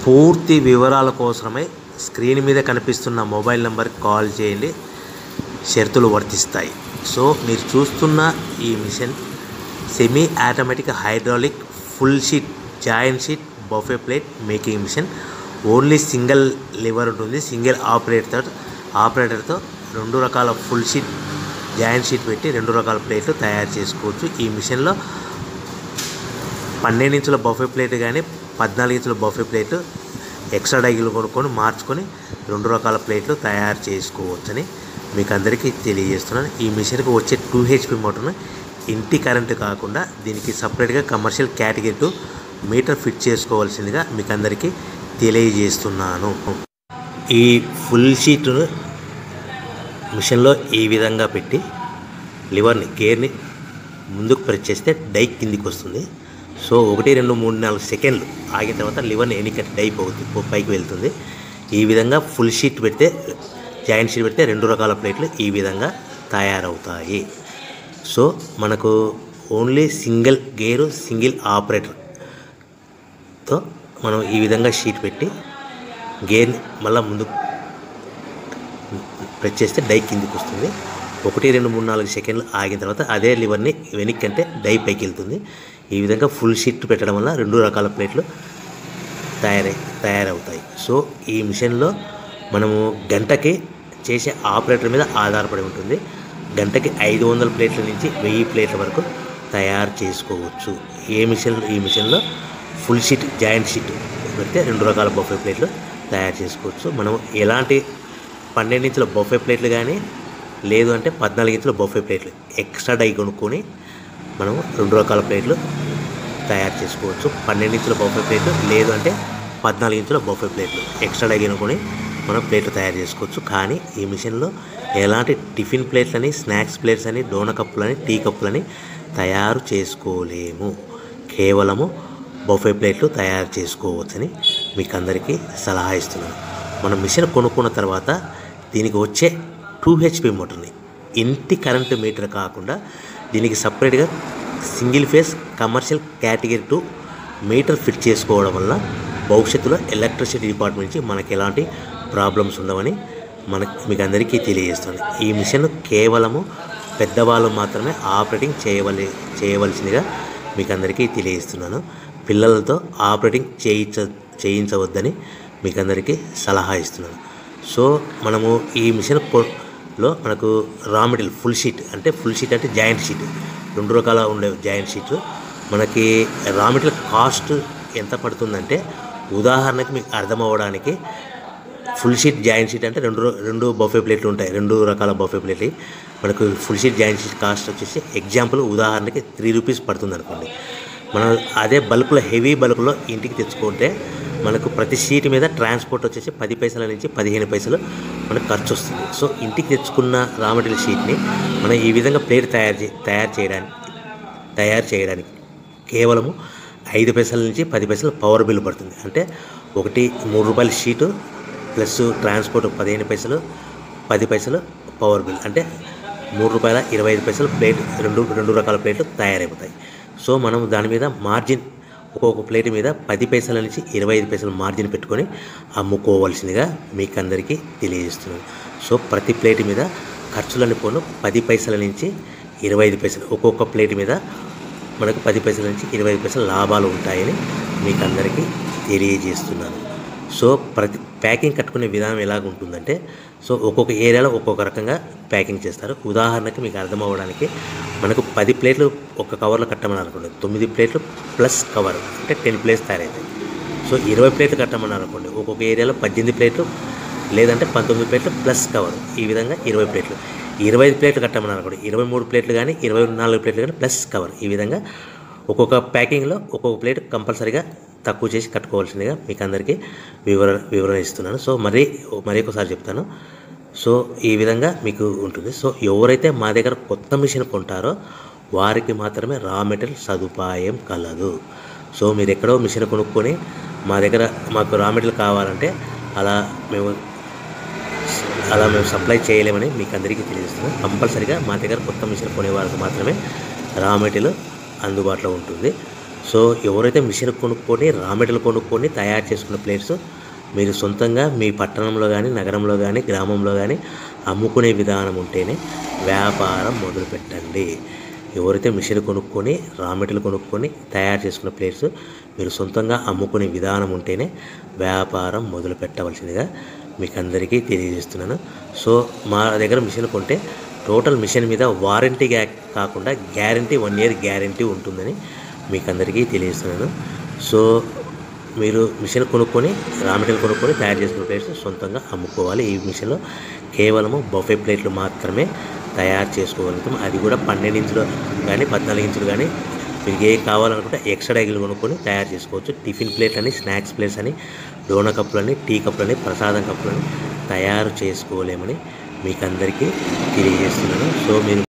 పూర్తి వివరాల కోసమై స్క్రీన్ మీద కనిపిస్తున్న మొబైల్ నెంబర్కి కాల్ చేయండి. షరతులు వర్తిస్తాయి. సో మీరు చూస్తున్న ఈ machine semi automatic hydraulic full sheet joint sheet buffet plate making machine. Only single lever ఉంటుంది. సింగిల్ ఆపరేటర్తో 2 రకాల ఫుల్ షీట్ జాయింట్ షీట్ పెట్టి 2 రకాల ప్లేట్లు తయారు చేసుకోవచ్చు. ఈ మిషన్లో 12 ఇంచుల బఫే ప్లేట్ కానీ 14 ఇంచుల బఫే ప్లేట్ ఎక్స్ట్రా డైగులు కొనుక్కొని మార్చుకొని 2 రకాల ప్లేట్లు తయారు చేసుకోవచ్చని మీకు అందరికీ తెలియజేస్తున్నాను. ఈ మిషన్కి వచ్చే 2 HP మోటార్ను ఇంటి కరెంటు కాకుండా దీనికి సపరేట్గా కమర్షియల్ కేటగిరీ 2 మీటర్ ఫిట్ చేసుకోవాల్సిందిగా మీకు అందరికీ తెలియజేస్తున్నాను. ఈ ఫుల్ షీట్ను మిషన్లో ఈ విధంగా పెట్టి లివర్ని గేర్ని ముందుకు ప్రెస్ చేస్తే డై కిందికి వస్తుంది. సో 1 2 3 4 సెకండ్లు ఆగిన తర్వాత లివర్ని ఎన్నికట్టి డై పైకి వెళ్తుంది. ఈ విధంగా ఫుల్ షీట్ పెడితే జాయింట్ షీట్ పెడితే 2 రకాల ప్లేట్లు ఈ విధంగా తయారవుతాయి. సో మనకు ఓన్లీ సింగిల్ గేరు సింగిల్ ఆపరేటర్తో మనం ఈ విధంగా షీట్ పెట్టి గేర్ని మళ్ళీ ముందుకు ప్రెస్ చేస్తే డై కిందికి వస్తుంది. 1 2 3 4 సెకండ్లు ఆగిన తర్వాత అదే లివర్ని వెనక్కి అంటే డై పైకి వెళ్తుంది. ఈ విధంగా ఫుల్ షీట్ పెట్టడం వల్ల 2 రకాల ప్లేట్లు తయారవుతాయి. సో ఈ మిషన్లో మనము గంటకి చేసే ఆపరేటర్ మీద ఆధారపడి ఉంటుంది. గంటకి 500 ప్లేట్ల నుంచి 1000 ప్లేట్ల వరకు తయారు చేసుకోవచ్చు. ఈ మిషన్లో ఫుల్ షీట్ జాయింట్ షీట్ పెడితే 2 రకాల బఫే ప్లేట్లు తయారు చేసుకోవచ్చు. మనం ఎలాంటి 12 ఇంచుల బఫే ప్లేట్లు కానీ లేదు అంటే 14 ఇంచుల బఫే ప్లేట్లు ఎక్స్ట్రా డై కొనుక్కొని మనం 2 రకాల ప్లేట్లు తయారు చేసుకోవచ్చు. 12 ఇంచుల బఫే ప్లేట్లు లేదు అంటే 14 ఇంచుల బఫే ప్లేట్లు ఎక్స్ట్రా డై కొనుక్కొని మనం ప్లేట్లు తయారు చేసుకోవచ్చు. కానీ ఈ మిషన్లో ఎలాంటి టిఫిన్ ప్లేట్లని స్నాక్స్ ప్లేట్స్ అని డోన కప్పులని టీ కప్పులని తయారు చేసుకోలేము. కేవలము బఫే ప్లేట్లు తయారు చేసుకోవచ్చని మీకు అందరికీ సలహా ఇస్తున్నాను. మనం మిషన్ కొనుక్కున్న తర్వాత దీనికి వచ్చే 2 HP మోటార్ని ఇంటి కరెంటు మీటర్ కాకుండా దీనికి సపరేట్గా single phase commercial category 2 metre fit చేసుకోవడం వల్ల భవిష్యత్తులో ఎలక్ట్రిసిటీ డిపార్ట్మెంట్ నుంచి మనకి ఎలాంటి ప్రాబ్లమ్స్ ఉండవని మీకు అందరికీ తెలియజేస్తుంది. ఈ మిషన్ కేవలము పెద్దవాళ్ళు మాత్రమే ఆపరేటింగ్ చేయవలసిందిగా మీకు అందరికీ తెలియజేస్తున్నాను. పిల్లలతో ఆపరేటింగ్ చేయించవద్దని మీకు అందరికీ సలహా ఇస్తున్నాను. సో మనము ఈ మిషన్లో మనకు రా మెటీరియల్ ఫుల్ షీట్ అంటే జాయింట్ షీట్ 2 రకాల ఉండే జాయింట్ షీట్ మనకి రా మెటీరియల్ కాస్ట్ ఎంత పడుతుందంటే ఉదాహరణకి మీకు అర్థం అవ్వడానికి ఫుల్ షీట్ జాయింట్ షీట్ అంటే 2 బఫే ప్లేట్లు ఉంటాయి. 2 రకాల బఫే ప్లేట్లు మనకు full sheet joint sheet cost వచ్చేసి ఎగ్జాంపుల్ ఉదాహరణకి 3 రూపీస్ పడుతుంది అనుకోండి. మనం అదే బల్క్లో హెవీ బల్క్లో ఇంటికి తెచ్చుకుంటే మనకు ప్రతి షీట్ మీద ట్రాన్స్పోర్ట్ వచ్చేసి 10 పైసల నుంచి 15 పైసలు మనకు ఖర్చు వస్తుంది. సో ఇంటికి తెచ్చుకున్న రా మెటీరియల్ షీట్ని మనం ఈ విధంగా ప్లేట్ తయారు చేయడానికి కేవలము 5 పైసల నుంచి 10 పైసలు పవర్ బిల్ పడుతుంది. అంటే 3 రూపాయల షీటు ప్లస్ ట్రాన్స్పోర్ట్ 15 పైసలు 10 పైసలు పవర్ బిల్ అంటే 3 రూపాయల 25 పైసలు ప్లేట్ 2 రకాల ప్లేట్లు తయారైపోతాయి. సో మనం దాని మీద మార్జిన్ ఒక్కొక్క ప్లేట్ మీద 10 పైసల నుంచి 25 పైసలు మార్జిన్ పెట్టుకొని అమ్ముకోవాల్సిందిగా మీకు అందరికీ తెలియజేస్తున్నాను. సో ప్రతి ప్లేట్ మీద ఖర్చులని పోను 10 పైసల నుంచి 25 పైసలు ఒక్కొక్క ప్లేట్ మీద మనకు 10 పైసల నుంచి 25 పైసలు లాభాలు ఉంటాయని మీకు అందరికీ తెలియజేస్తున్నాను. సో ప్రతి ప్యాకింగ్ కట్టుకునే విధానం ఎలాగ ఉంటుందంటే సో ఒక్కొక్క ఏరియాలో ఒక్కొక్క రకంగా ప్యాకింగ్ చేస్తారు. ఉదాహరణకి మీకు అర్థం అవ్వడానికి మనకు 10 ప్లేట్లు ఒక కవర్లో కట్టమని అనుకోండి 9 ప్లేట్లు ప్లస్ కవర్ అంటే 10 ప్లేట్స్ తయారవుతాయి. సో 20 ప్లేట్లు కట్టమని అనుకోండి ఒక్కొక్క ఏరియాలో 18 ప్లేట్లు లేదంటే 19 ప్లేట్లు ప్లస్ కవర్ ఈ విధంగా 20 ప్లేట్లు. 25 ప్లేట్లు కట్టమని అనుకోండి 23 ప్లేట్లు కానీ 24 ప్లేట్లు కానీ ప్లస్ కవర్ ఈ విధంగా ఒక్కొక్క ప్యాకింగ్లో ఒక్కొక్క ప్లేట్ కంపల్సరీగా తక్కువ చేసి కట్టుకోవాల్సిందిగా మీకు అందరికీ వివరణ ఇస్తున్నాను. సో మరి ఒకసారి చెప్తాను. సో ఈ విధంగా మీకు ఉంటుంది. సో ఎవరైతే మా దగ్గర కొత్త మిషన్ కొంటారో వారికి మాత్రమే రా మెటీరియల్ సదుపాయం కలదు. సో మీరు ఎక్కడో మిషన్ కొనుక్కొని మాకు రా మెటీరియల్ కావాలంటే అలా మేము సప్లై చేయలేమని మీకు అందరికీ తెలియజేస్తున్నాం. కంపల్సరీగా మా దగ్గర కొత్త మిషన్ కొనే వారికి మాత్రమే రా మెటీరియల్ అందుబాటులో ఉంటుంది. సో ఎవరైతే మిషన్ కొనుక్కొని రా మెటీరియల్ కొనుక్కొని తయారు చేసుకున్న ప్లేట్స్ మీరు సొంతంగా మీ పట్టణంలో కానీ నగరంలో కానీ గ్రామంలో కానీ అమ్ముకునే విధానం ఉంటేనే వ్యాపారం మొదలుపెట్టండి. ఎవరైతే మిషన్ కొనుక్కొని రా మెటీరియల్ కొనుక్కొని తయారు చేసుకున్న ప్లేట్స్ మీరు సొంతంగా అమ్ముకునే విధానం ఉంటేనే వ్యాపారం మొదలు పెట్టవలసిందిగా మీకు అందరికీ తెలియజేస్తున్నాను. సో మా దగ్గర మిషన్ కొంటే టోటల్ మిషన్ మీద వారంటీ కాకుండా గ్యారంటీ 1 year గ్యారంటీ ఉంటుందని మీకు అందరికీ తెలియజేస్తున్నాను. సో మీరు మిషన్ కొనుక్కొని రా మెటీరియల్ కొనుక్కొని తయారు చేసుకున్న ప్లేట్స్ సొంతంగా అమ్ముకోవాలి. ఈ మిషన్లో కేవలము బఫే ప్లేట్లు మాత్రమే తయారు చేసుకోగలుగుతాం. అది కూడా 12 ఇంచులు కానీ 14 ఇంచులు కానీ మీకు ఏ కావాలనుకుంటే ఎక్స్ట్రా డైగులు కొనుక్కొని తయారు చేసుకోవచ్చు. టిఫిన్ ప్లేట్ అని, స్నాక్స్ ప్లేట్స్ అని, డోనా కప్పులని, టీ కప్పులని, ప్రసాదం కప్పులని తయారు చేసుకోలేమని మీకు అందరికీ తెలియజేస్తున్నాను. సో మీరు